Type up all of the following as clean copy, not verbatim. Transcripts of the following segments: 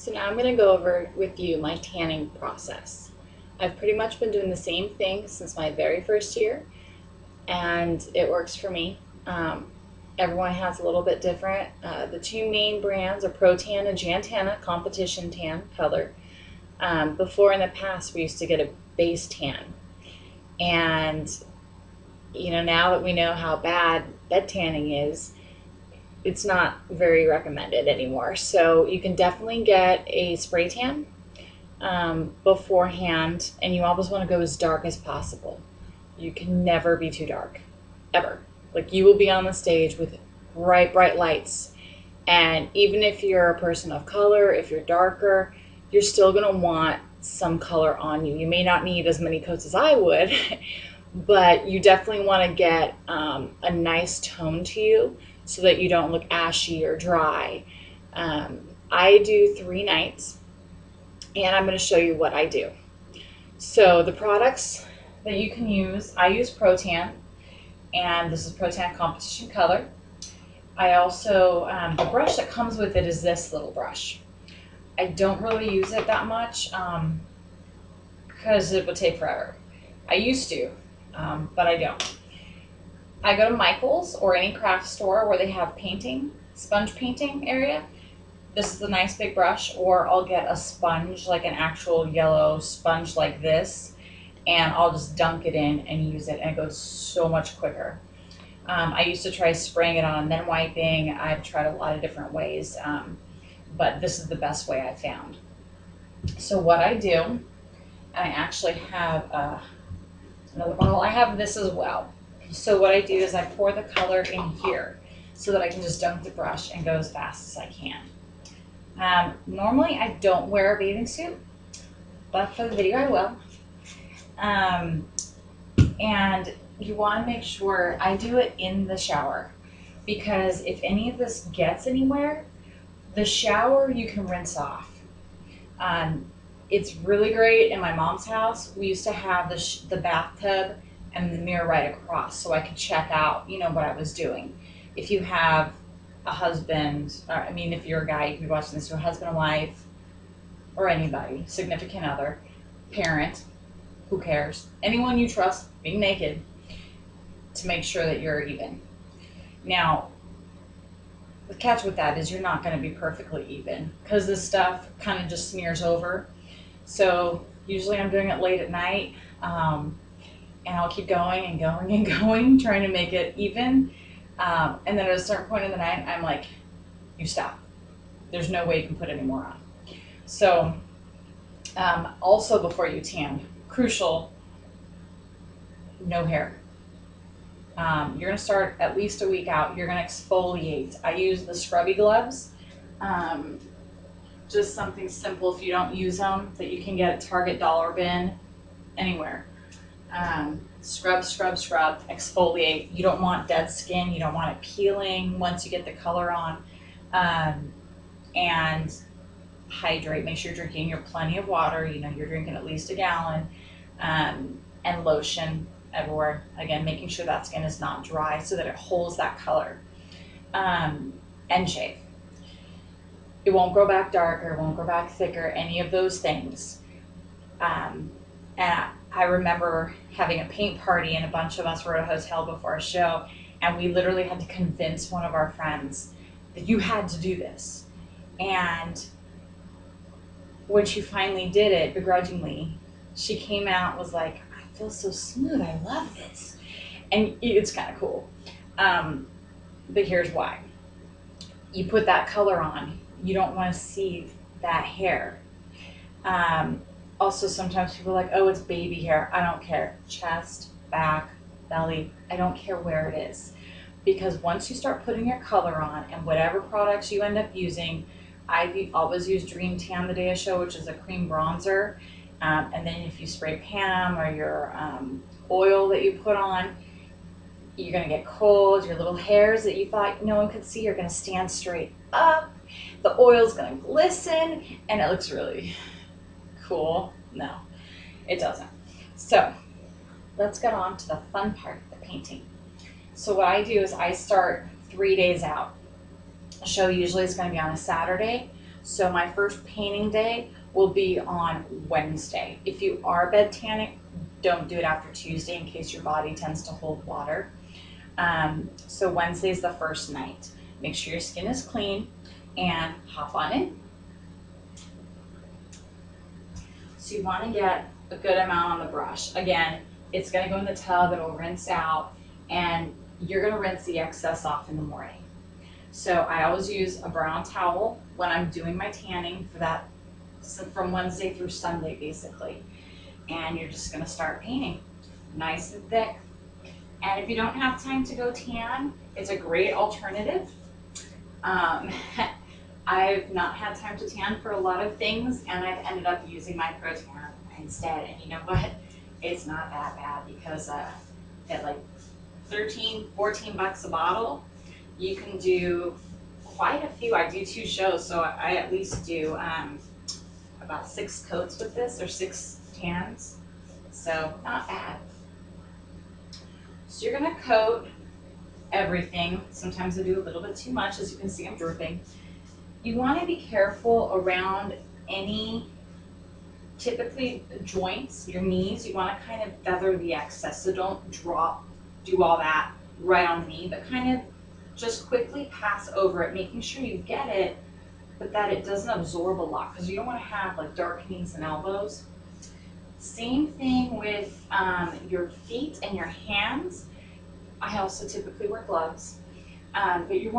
So now I'm going to go over with you my tanning process. I've pretty much been doing the same thing since my very first year, and it works for me. Everyone has a little bit different. The two main brands are ProTan and Tan Competition tan color. Before in the past, we used to get a base tan, and now that we know how bad bed tanning is, it's not very recommended anymore. So you can definitely get a spray tan beforehand, and you always want to go as dark as possible. You can never be too dark, ever. Like, you will be on the stage with bright, bright lights, and even if you're a person of color, if you're darker, you're still going to want some color on you. You may not need as many coats as I would, but you definitely want to get a nice tone to you so that you don't look ashy or dry. I do 3 nights, and I'm going to show you what I do. So the products that you can use, I use ProTan, and this is ProTan Competition color. I also, the brush that comes with it is this little brush. I don't really use it that much because it would take forever. I used to, but I don't. I go to Michael's or any craft store where they have painting, sponge painting area. This is a nice big brush, or I'll get a sponge, like an actual yellow sponge like this, and I'll just dunk it in and use it, and it goes so much quicker. I used to try spraying it on and then wiping. I've tried a lot of different ways, but this is the best way I found. So what I do, and I actually have another bottle. I have this as well. So what I do is I pour the color in here so that I can just dunk the brush and go as fast as I can. Normally I don't wear a bathing suit, but for the video I will. And you want to make sure I do it in the shower, because if any of this gets anywhere, the shower you can rinse off. It's really great. In my mom's house, we used to have the bathtub and the mirror right across, so I could check out, what I was doing. If you have a husband, if you're a guy, you can be watching this to a husband and wife, or anybody, significant other, parent, who cares? Anyone you trust being naked, to make sure that you're even. Now, the catch with that is you're not going to be perfectly even, because this stuff kind of just smears over. So usually I'm doing it late at night, and I'll keep going and going and going, trying to make it even. And then at a certain point in the night, I'm like, you stop. There's no way you can put any more on. So also before you tan, crucial, no hair. You're going to start at least a week out. You're going to exfoliate. I use the scrubby gloves. Just something simple if you don't use them, that you can get at Target, Dollar Bin, anywhere. Scrub, scrub, scrub, exfoliate. You don't want dead skin. You don't want it peeling once you get the color on. And hydrate. Make sure you're drinking plenty of water. You're drinking at least a gallon. And lotion everywhere. Again, making sure that skin is not dry so that it holds that color. And shave. It won't grow back darker, it won't grow back thicker, any of those things. And I remember having a paint party, and a bunch of us were at a hotel before a show, and we literally had to convince one of our friends that you had to do this. And when she finally did it, begrudgingly, she came out and was like, I feel so smooth, I love this. And it's kind of cool. But here's why. You put that color on, you don't want to see that hair. Also, sometimes people are like, oh, it's baby hair. I don't care. Chest, back, belly, I don't care where it is. Because once you start putting your color on, and whatever products you end up using, I always use Dream Tan the day of show, which is a cream bronzer. And then if you spray Pam or your oil that you put on, you're going to get cold. Your little hairs that you thought no one could see are going to stand straight up. The oil's going to glisten, and it looks really cool. No, it doesn't. So let's get on to the fun part, the painting. So what I do is I start 3 days out. The show usually is going to be on a Saturday. So my first painting day will be on Wednesday. If you are bed tanning, don't do it after Tuesday in case your body tends to hold water. So Wednesday is the first night. Make sure your skin is clean and hop on in. So you want to get a good amount on the brush. Again, it's going to go in the tub, it'll rinse out, and you're going to rinse the excess off in the morning. So I always use a brown towel when I'm doing my tanning for that, so from Wednesday through Sunday basically. And you're just going to start painting nice and thick. And if you don't have time to go tan, it's a great alternative. I've not had time to tan for a lot of things, and I've ended up using my ProTan instead. And you know what? It's not that bad because at like 13, 14 bucks a bottle, you can do quite a few. I do 2 shows, so I at least do about 6 coats with this, or 6 tans. So not bad. So you're gonna coat everything. Sometimes I do a little bit too much. As you can see, I'm dripping. You want to be careful around any, typically joints, your knees. You want to kind of feather the excess. So don't do all that right on the knee, but kind of just quickly pass over it, making sure you get it, but that it doesn't absorb a lot, because you don't want to have like dark knees and elbows. Same thing with your feet and your hands. I also typically wear gloves, but you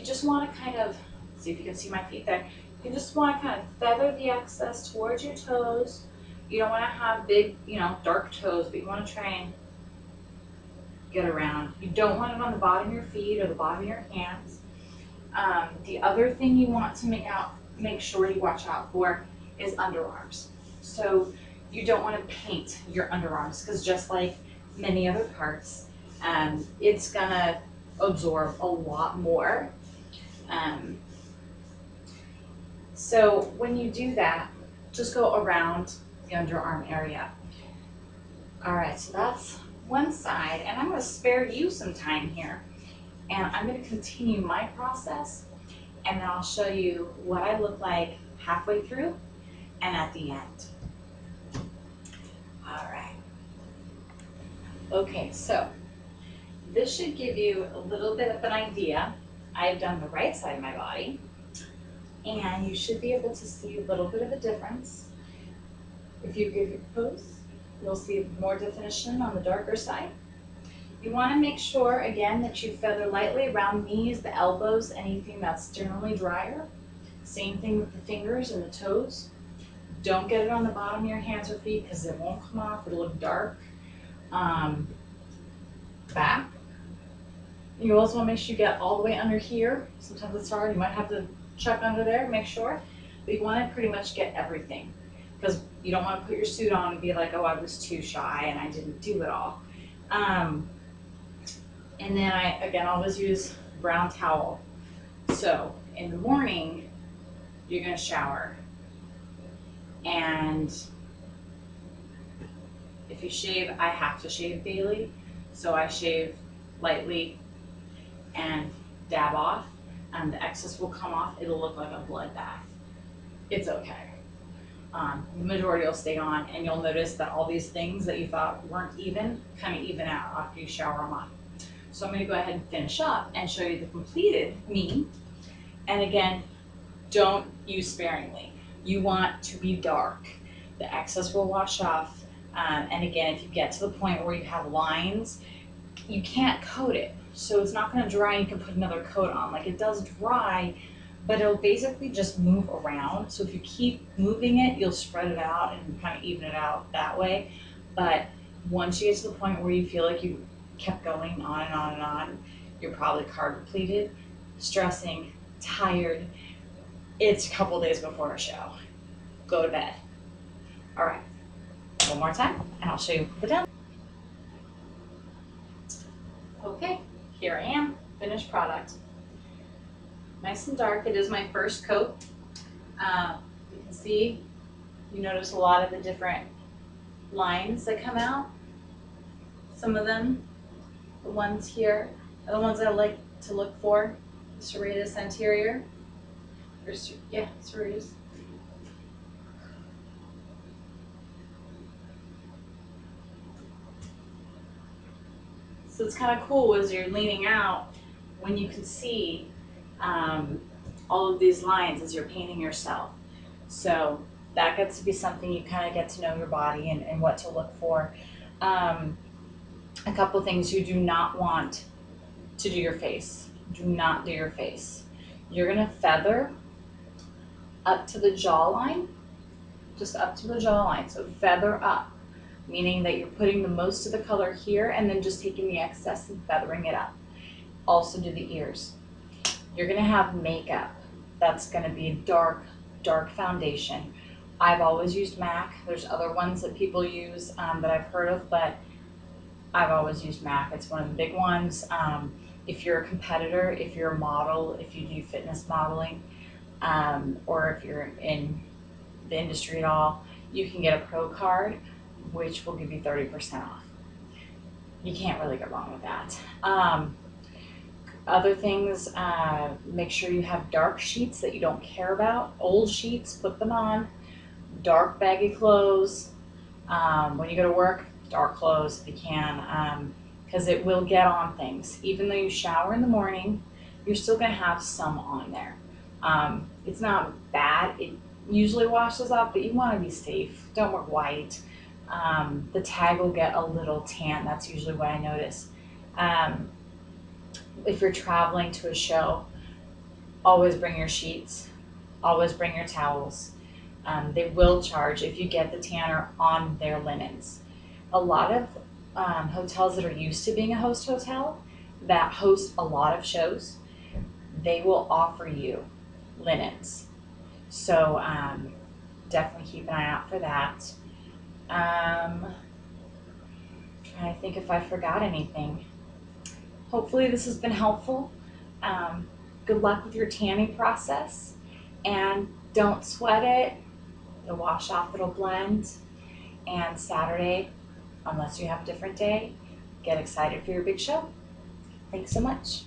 just want to kind of, see if you can see my feet there. You just want to kind of feather the excess towards your toes. You don't want to have big, dark toes, but you want to try and get around. You don't want it on the bottom of your feet or the bottom of your hands. The other thing you want to make sure you watch out for is underarms. So you don't want to paint your underarms, because just like many other parts, it's gonna absorb a lot more. So when you do that, just go around the underarm area. All right, so that's one side, and I'm going to spare you some time here, and I'm going to continue my process, and then I'll show you what I look like halfway through and at the end. All right. Okay, so this should give you a little bit of an idea. I've done the right side of my body, and you should be able to see a little bit of a difference. If you give your pose, you'll see more definition on the darker side. You want to make sure, again, that you feather lightly around knees, the elbows, anything that's generally drier. Same thing with the fingers and the toes. Don't get it on the bottom of your hands or feet, because it won't come off. It'll look dark. Back. You also want to make sure you get all the way under here. Sometimes it's hard. You might have to check under there, make sure. But you want to pretty much get everything, because you don't want to put your suit on and be like, oh, I was too shy and I didn't do it all. And then I, again, always use brown towel. So in the morning, you're going to shower. And if you shave, I have to shave daily. So I shave lightly and dab off. The excess will come off. It'll look like a bloodbath. It's okay. The majority will stay on, and you'll notice that all these things that you thought weren't even, kind of even out after you shower them off. So I'm going to go ahead and finish up and show you the completed me. And again, don't use sparingly. You want to be dark. The excess will wash off. And again, if you get to the point where you have lines, you can't coat it. So it's not going to dry. You can put another coat on. Like, it does dry, but it'll basically just move around. So if you keep moving it, you'll spread it out and kind of even it out that way. But once you get to the point where you feel like you kept going on and on and on, you're probably carb depleted, stressing, tired. It's a couple days before a show. Go to bed. All right, one more time, and I'll show you the done. Okay, here I am, finished product. Nice and dark. It is my first coat. You can see, you notice a lot of the different lines that come out. Some of them, the ones here, are the ones I like to look for. Serratus anterior. Yeah, serious. So it's kind of cool as you're leaning out when you can see all of these lines as you're painting yourself. So that gets to be something you kind of get to know your body and what to look for. A couple things you do not want to do your face. Do not do your face. You're gonna feather up to the jawline, just up to the jawline. So feather up, meaning that you're putting the most of the color here and then just taking the excess and feathering it up. Also do the ears. You're gonna have makeup. That's gonna be a dark, dark foundation. I've always used MAC. There's other ones that people use that I've heard of, but I've always used MAC. It's one of the big ones. If you're a competitor, if you're a model, if you do fitness modeling, or if you're in the industry at all, you can get a pro card, which will give you 30% off. You can't really go wrong with that. Other things, make sure you have dark sheets that you don't care about. Old sheets, put them on. Dark baggy clothes. When you go to work, dark clothes if you can, because it will get on things. Even though you shower in the morning, you're still gonna have some on there. It's not bad, it usually washes off, but you wanna be safe. Don't wear white. The tag will get a little tan, that's usually what I notice. If you're traveling to a show, always bring your sheets, always bring your towels. They will charge if you get the tanner on their linens. A lot of hotels that are used to being a host hotel that host a lot of shows, they will offer you linens. So definitely keep an eye out for that. Trying to think if I forgot anything. Hopefully this has been helpful. Good luck with your tanning process, and don't sweat it. It'll wash off, it'll blend. And Saturday, unless you have a different day, get excited for your big show. Thanks so much.